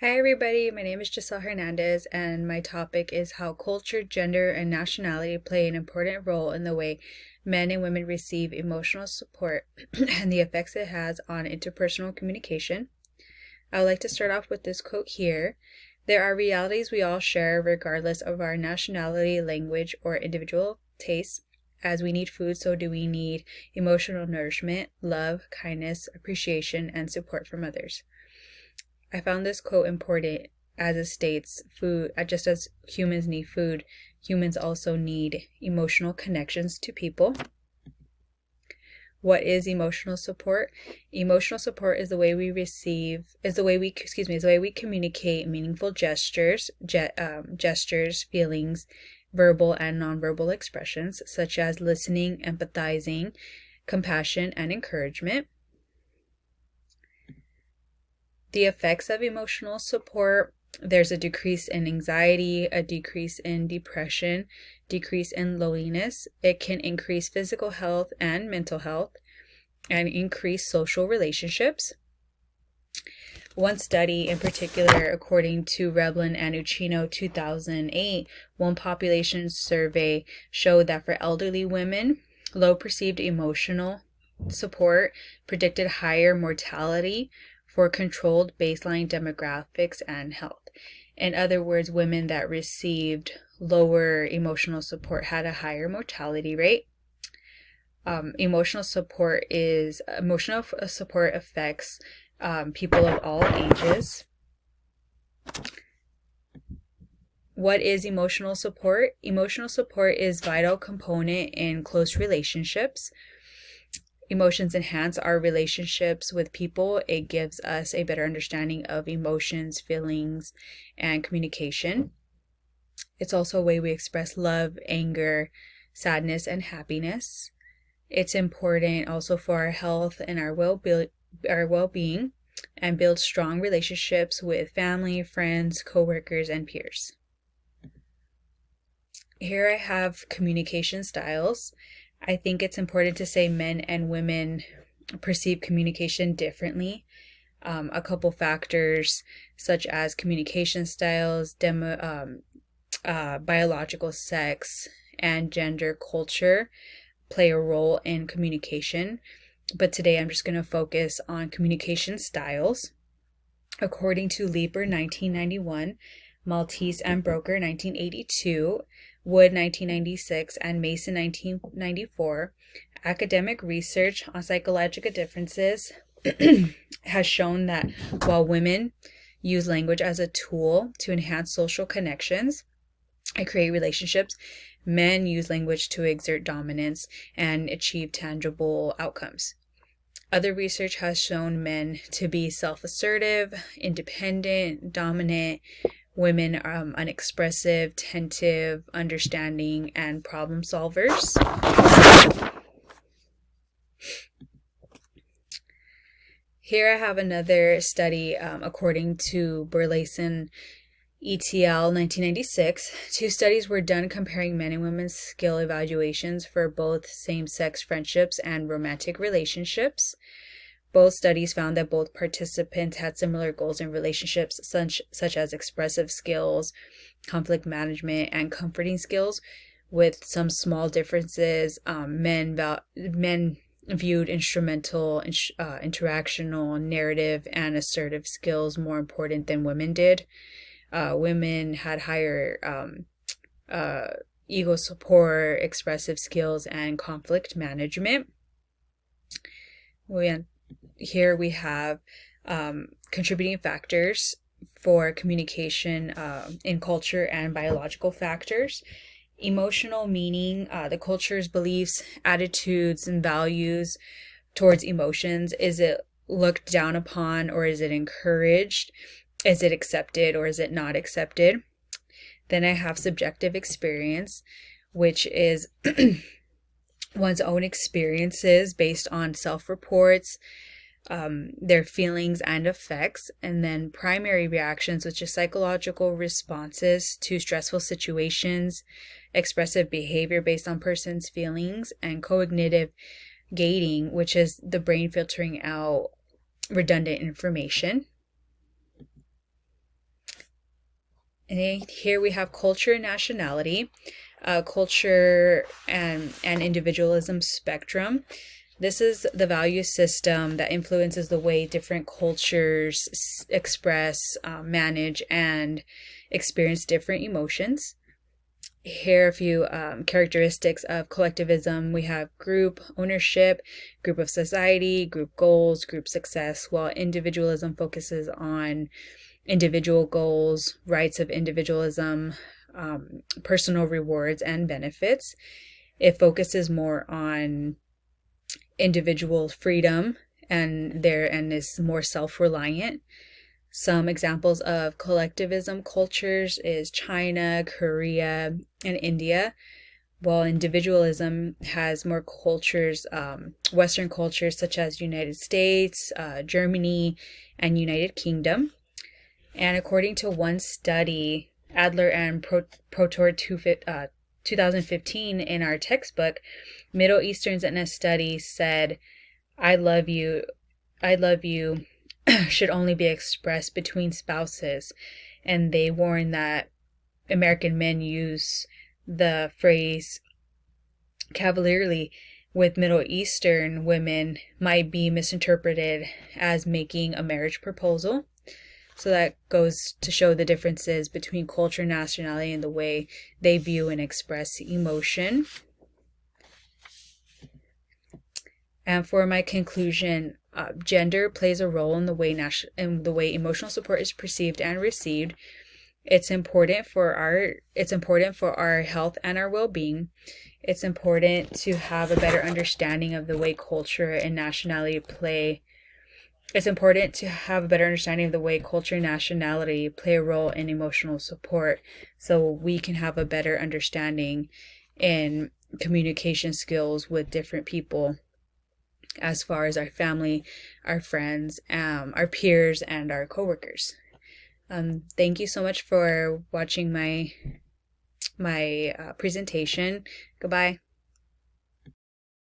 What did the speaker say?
Hi, everybody. My name is Giselle Hernandez, and my topic is how culture, gender, and nationality play an important role in the way men and women receive emotional support and the effects it has on interpersonal communication. I would like to start off with this quote here. There are realities we all share regardless of our nationality, language, or individual tastes. As we need food, so do we need emotional nourishment, love, kindness, appreciation, and support from others. I found this quote important as it states food, just as humans need food, humans also need emotional connections to people. What is emotional support? Emotional support is the way we communicate meaningful gestures, feelings, verbal and nonverbal expressions, such as listening, empathizing, compassion, and encouragement. The effects of emotional support: there's a decrease in anxiety, a decrease in depression, decrease in loneliness. It can increase physical health and mental health and increase social relationships. One study in particular, according to Reblin and Uchino 2008, one population survey showed that for elderly women, low perceived emotional support predicted higher mortality for controlled baseline demographics and health. In other words, women that received lower emotional support had a higher mortality rate. Emotional support affects people of all ages. What is emotional support? Emotional support is a vital component in close relationships. Emotions enhance our relationships with people. It gives us a better understanding of emotions, feelings, and communication. It's also a way we express love, anger, sadness, and happiness. It's important also for our health and our well-being, and build strong relationships with family, friends, coworkers, and peers. Here I have communication styles. I think it's important to say men and women perceive communication differently. A couple factors such as communication styles, biological sex, and gender culture play a role in communication. But today I'm just going to focus on communication styles. According to Lieber 1991, Maltese and Broker 1982, Wood 1996, and Mason 1994, academic research on psychological differences has shown that while women use language as a tool to enhance social connections and create relationships, men use language to exert dominance and achieve tangible outcomes. Other research has shown men to be self-assertive, independent, dominant, women unexpressive, attentive, understanding, and problem solvers. Here I have another study according to Burleson et al. 1996. Two studies were done comparing men and women's skill evaluations for both same-sex friendships and romantic relationships. Both studies found that both participants had similar goals in relationships, such as expressive skills, conflict management, and comforting skills, with some small differences. Men viewed instrumental, interactional, narrative, and assertive skills more important than women did. Women had higher ego support, expressive skills, and conflict management. Here we have contributing factors for communication in culture and biological factors. Emotional meaning, the culture's beliefs, attitudes, and values towards emotions. Is it looked down upon, or is it encouraged? Is it accepted, or is it not accepted? Then I have subjective experience, which is one's own experiences based on self-reports, their feelings and effects. And then primary reactions, which is psychological responses to stressful situations, expressive behavior based on person's feelings, and cognitive gating, which is the brain filtering out redundant information. And here we have culture and nationality, culture and individualism spectrum. This is the value system that influences the way different cultures express, manage, and experience different emotions. Here are a few characteristics of collectivism. We have group ownership, group of society, group goals, group success, while individualism focuses on individual goals, rights of individualism, personal rewards and benefits. It focuses more on individual freedom and is more self-reliant. Some examples of collectivism cultures is China, Korea, and India, while individualism has more cultures, Western cultures such as United States, Germany, and United Kingdom. And according to one study, Adler and Protor 2015 in our textbook, Middle Easterns in a study said, I love you should only be expressed between spouses. And they warn that American men use the phrase cavalierly with Middle Eastern women might be misinterpreted as making a marriage proposal. So that goes to show the differences between culture and nationality and the way they view and express emotion. And for my conclusion, gender plays a role in the way emotional support is perceived and received. It's important for our health and our well-being. It's important to have a better understanding of the way culture and nationality play. It's important to have a better understanding of the way culture and nationality play a role in emotional support, so we can have a better understanding in communication skills with different people, as far as our family, our friends, our peers, and our coworkers. Thank you so much for watching my presentation. Goodbye.